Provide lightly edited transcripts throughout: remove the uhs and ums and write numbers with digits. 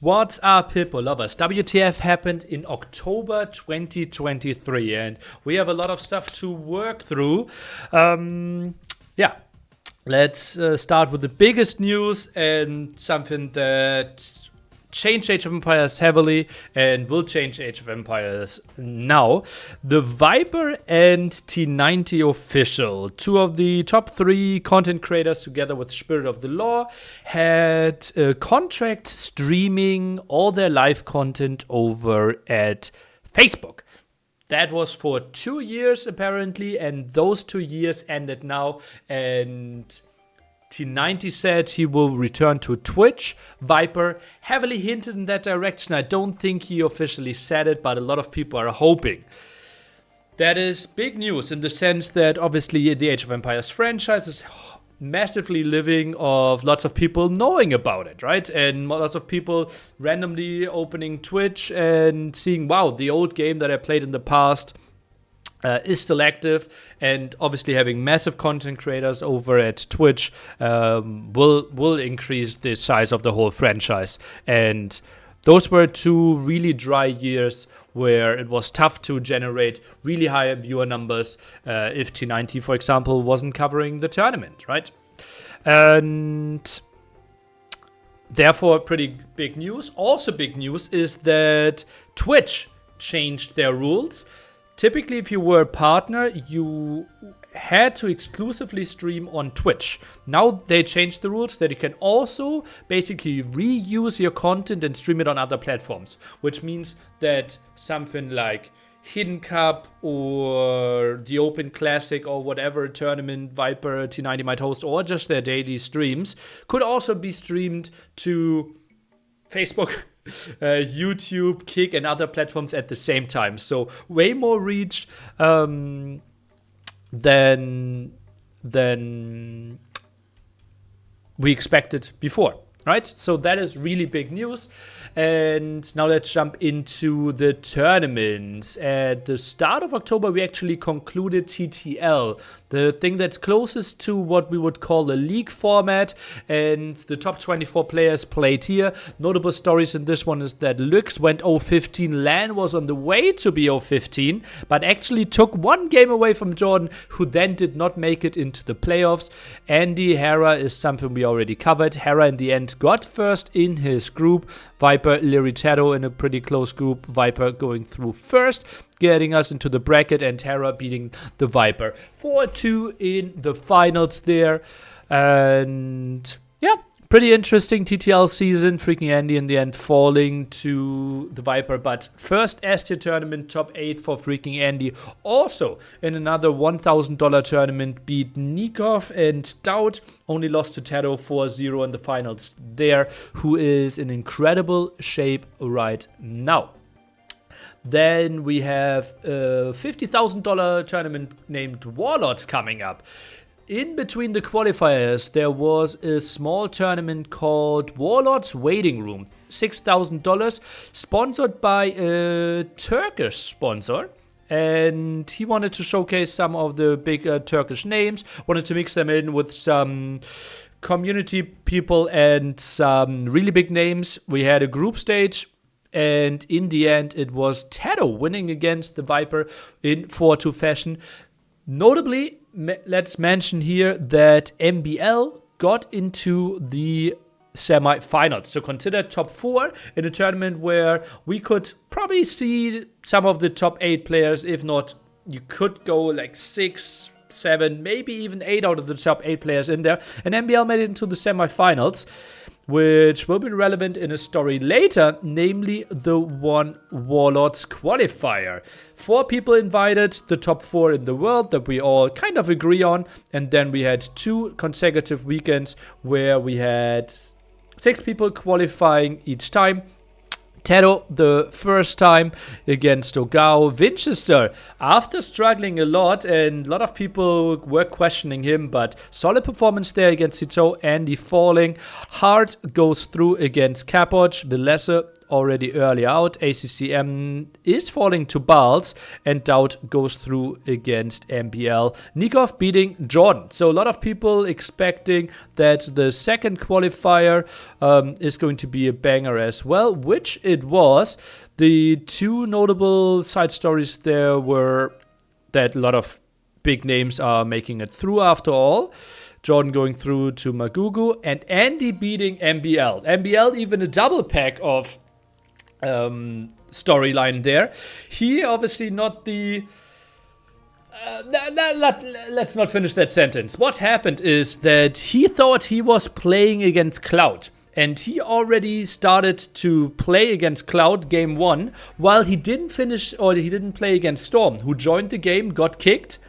What's up, Hippo lovers? WTF happened in October 2023, and we have a lot of stuff to work through. Let's start with the biggest news and something that changed Age of Empires heavily and will change Age of Empires now. The Viper and T90 official, two of the top 3 content creators together with Spirit of the Law, had a contract streaming all their live content over at Facebook. That was for 2 years apparently, and those 2 years ended now, and T90 said he will return to Twitch. Viper heavily hinted in that direction. I don't think he officially said it, but a lot of people are hoping. That is big news in the sense that obviously the Age of Empires franchise is massively living of lots of people knowing about it, right? And lots of people randomly opening Twitch and seeing, wow, the old game that I played in the past is still active, and obviously having massive content creators over at Twitch will increase the size of the whole franchise. And those were 2 really dry years where it was tough to generate really high viewer numbers if T90, for example, wasn't covering the tournament, right? And therefore, pretty big news. Also big news is that Twitch changed their rules. Typically, if you were a partner, you had to exclusively stream on Twitch. Now they changed the rules that you can also basically reuse your content and stream it on other platforms, which means that something like Hidden Cup or the Open Classic or whatever tournament Viper T90 might host, or just their daily streams, could also be streamed to Facebook, YouTube, Kick, and other platforms at the same time. So way more reach than we expected before, right? So that is really big news. And now let's jump into the tournaments. At the start of October, we actually concluded TTL, the thing that's closest to what we would call a league format, and the top 24 players played here. Notable stories in this one is that Lux went 0-15, Lan was on the way to be 0-15, but actually took 1 game away from Jordan, who then did not make it into the playoffs. Andy, Hera is something we already covered. Hera in the end got first in his group. Viper, Liritado in a pretty close group. Viper going through first, getting us into the bracket, and Terra beating the Viper 4-2 in the finals there. And yeah, pretty interesting TTL season. Freaking Andy in the end falling to the Viper, but first S-tier tournament, top 8 for freaking Andy. Also in another $1,000 tournament, beat Nikov and Dowd. Only lost to Tado 4-0 in the finals there, who is in incredible shape right now. Then we have a $50,000 tournament named Warlords coming up. In between the qualifiers, there was a small tournament called Warlords Waiting Room, $6,000, sponsored by a Turkish sponsor. And he wanted to showcase some of the big Turkish names, wanted to mix them in with some community people and some really big names. We had a group stage, and in the end, it was Tado winning against the Viper in 4-2 fashion. Notably, let's mention here that MBL got into the semi-finals. So consider top 4 in a tournament where we could probably see some of the top 8 players. If not, you could go like 6, 7, maybe even 8 out of the top 8 players in there. And MBL made it into the semi-finals, which will be relevant in a story later, namely the Warlords qualifier. 4 people invited, the top 4 in the world that we all kind of agree on. And then we had 2 consecutive weekends where we had 6 people qualifying each time. Tado the first time against Ogao. Winchester, after struggling a lot, and a lot of people were questioning him, but solid performance there against Sito. Andy falling. Hart goes through against Capoch. The lesser already early out. ACCM is falling to Balls, and Doubt goes through against MBL. Nikov beating Jordan. So a lot of people expecting that the second qualifier is going to be a banger as well, which it was. The two notable side stories there were that a lot of big names are making it through after all. Jordan going through to Magugu, and Andy beating MBL. MBL even a double pack of storyline there. He obviously not the... let's not finish that sentence. What happened is that he thought he was playing against Cloud. And he already started to play against Cloud game 1, while he didn't finish, or he didn't play against Storm, who joined the game, got kicked.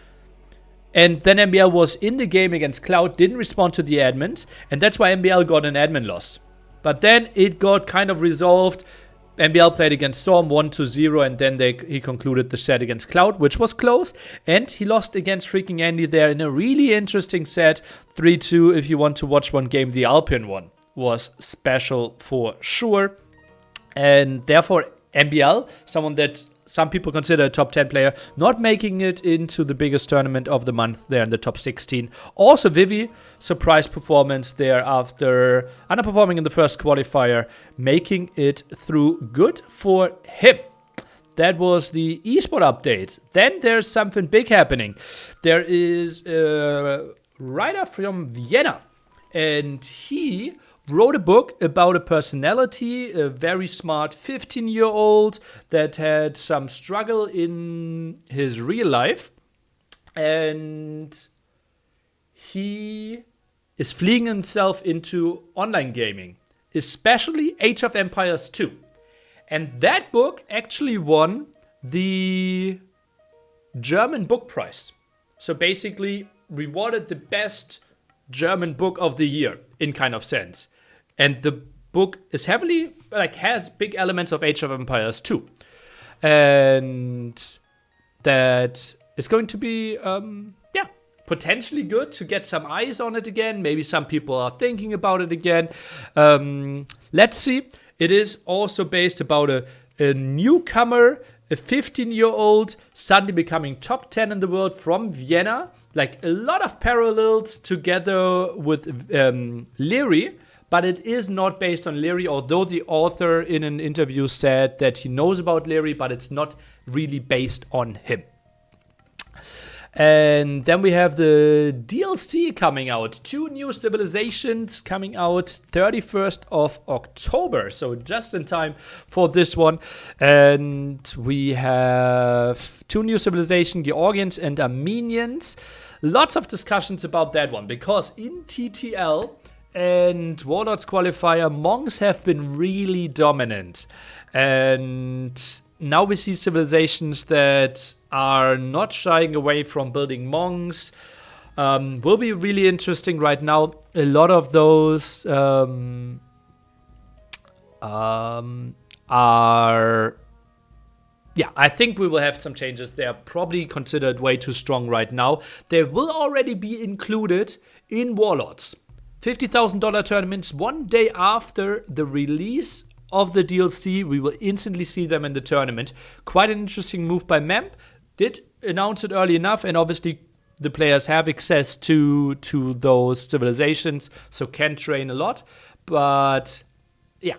And then MBL was in the game against Cloud, didn't respond to the admins, and that's why MBL got an admin loss. But then it got kind of resolved. MBL played against Storm 1-0, and then he concluded the set against Cloud, which was close. And he lost against freaking Andy there in a really interesting set, 3-2. If you want to watch one game, the Alpine one was special for sure. And therefore, MBL, someone that some people consider a top 10 player, not making it into the biggest tournament of the month there in the top 16. Also, Vivi, surprise performance there after underperforming in the first qualifier, making it through. Good for him. That was the eSport update. Then there's something big happening. There is a writer from Vienna, and he wrote a book about a personality, a very smart 15-year-old that had some struggle in his real life. And he is fleeing himself into online gaming, especially Age of Empires 2. And that book actually won the German book prize. So basically rewarded the best German book of the year in kind of sense. And the book is heavily, has big elements of Age of Empires 2. And that is going to be, potentially good to get some eyes on it again. Maybe some people are thinking about it again. Let's see. It is also based about a newcomer, a 15-year-old, suddenly becoming top 10 in the world from Vienna. Like a lot of parallels together with Leary. But it is not based on Leary, although the author in an interview said that he knows about Leary, but it's not really based on him. And then we have the DLC coming out. 2 new civilizations coming out 31st of October. So just in time for this one. And we have 2 new civilizations, Georgians and Armenians. Lots of discussions about that one, because in TTL and Warlords qualifier, Monks have been really dominant. And now we see civilizations that are not shying away from building Monks. Will be really interesting right now. A lot of those are... Yeah, I think we will have some changes. They are probably considered way too strong right now. They will already be included in Warlords. $50,000 tournaments 1 day after the release of the DLC. We will instantly see them in the tournament. Quite an interesting move by MEMP. Did announce it early enough, and obviously the players have access to those civilizations, so can train a lot. But yeah,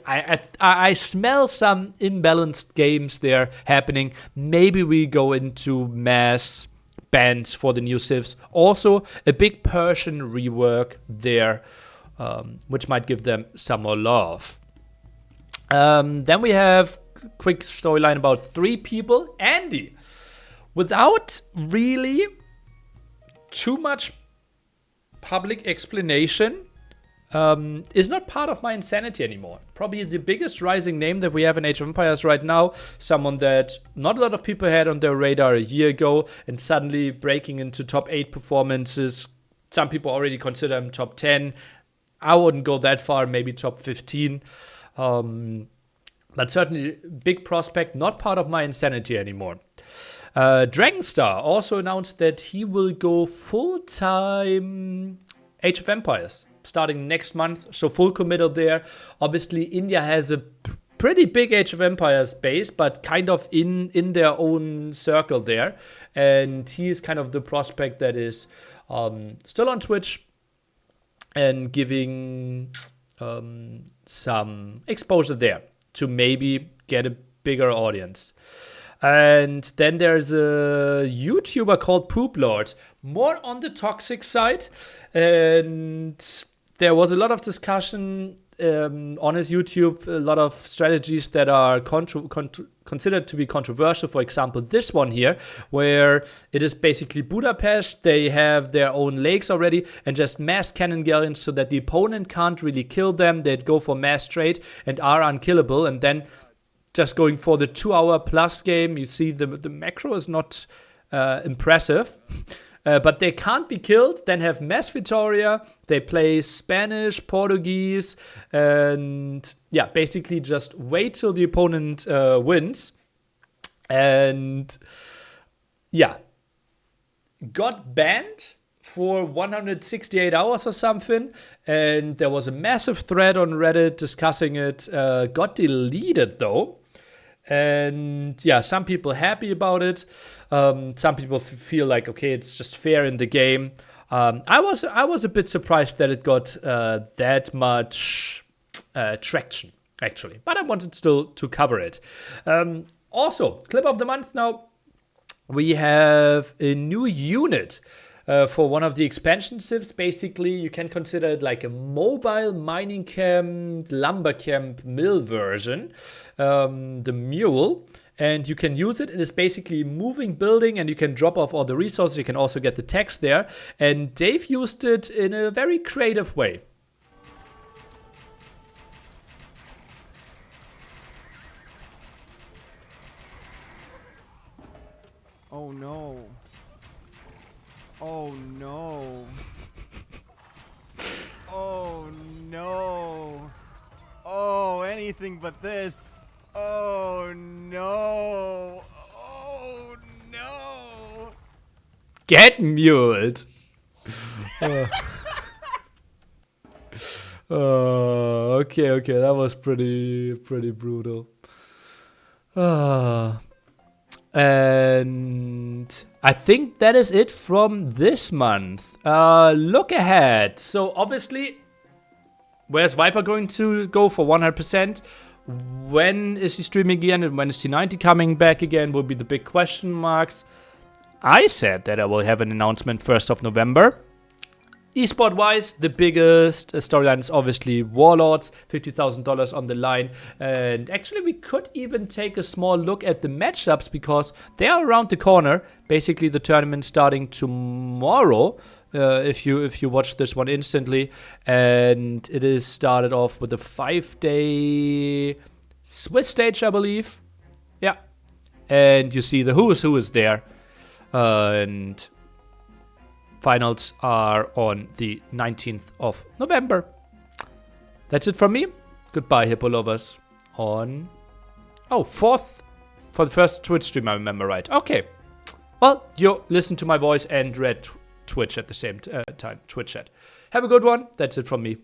I smell some imbalanced games there happening. Maybe we go into mass bans for the new civs. Also, a big Persian rework there, which might give them some more love. Then we have quick storyline about 3 people. Andy, without really too much public explanation, is not part of my insanity anymore. Probably the biggest rising name that we have in Age of Empires right now. Someone that not a lot of people had on their radar a year ago, and suddenly breaking into top 8 performances. Some people already consider him top 10. I wouldn't go that far, maybe top 15. But certainly big prospect, not part of my insanity anymore. Dragonstar also announced that he will go full-time Age of Empires starting next month, so full committal there. Obviously, India has a pretty big Age of Empires base, but kind of in their own circle there. And he is kind of the prospect that is still on Twitch and giving some exposure there to maybe get a bigger audience. And then there's a YouTuber called Poop Lord, more on the toxic side. And there was a lot of discussion on his YouTube, a lot of strategies that are considered to be controversial. For example, this one here, where it is basically Budapest. They have their own lakes already and just mass cannon galleons so that the opponent can't really kill them. They'd go for mass trade and are unkillable. And then just going for the 2-hour plus game, you see the macro is not impressive. But they can't be killed, then have Mass Victoria, they play Spanish, Portuguese, and yeah, basically just wait till the opponent wins. And yeah, got banned for 168 hours or something, and there was a massive thread on Reddit discussing it, got deleted though. And yeah, some people happy about it. Some people feel like, okay, it's just fair in the game. I was a bit surprised that it got that much traction, actually. But I wanted still to cover it. Also, clip of the month now. We have a new unit for one of the expansion civs. Basically, you can consider it like a mobile mining camp, lumber camp mill version. The mule. And you can use it. It is basically moving building, and you can drop off all the resources. You can also get the text there. And Dave used it in a very creative way. Oh no. Oh no. Oh no. Oh, anything but this. Oh no. Oh no. Get muled. Okay, that was pretty brutal. And I think that is it from this month. Look ahead. So obviously, where's Viper going to go for 100%? When is he streaming again, and when is T90 coming back again will be the big question marks. I said that I will have an announcement 1st of November. Esport wise, the biggest storyline is obviously Warlords, $50,000 on the line. And actually, we could even take a small look at the matchups because they are around the corner. Basically, the tournament starting tomorrow. If you watch this one instantly, and it is started off with a 5-day Swiss stage, I believe. Yeah, and you see the who's who is there, and finals are on the 19th of November. That's it from me. Goodbye, Hippo lovers. On 4th for the first Twitch stream, I remember right. Okay, well, you listen to my voice and read Twitch at the same time, Twitch chat. Have a good one. That's it from me.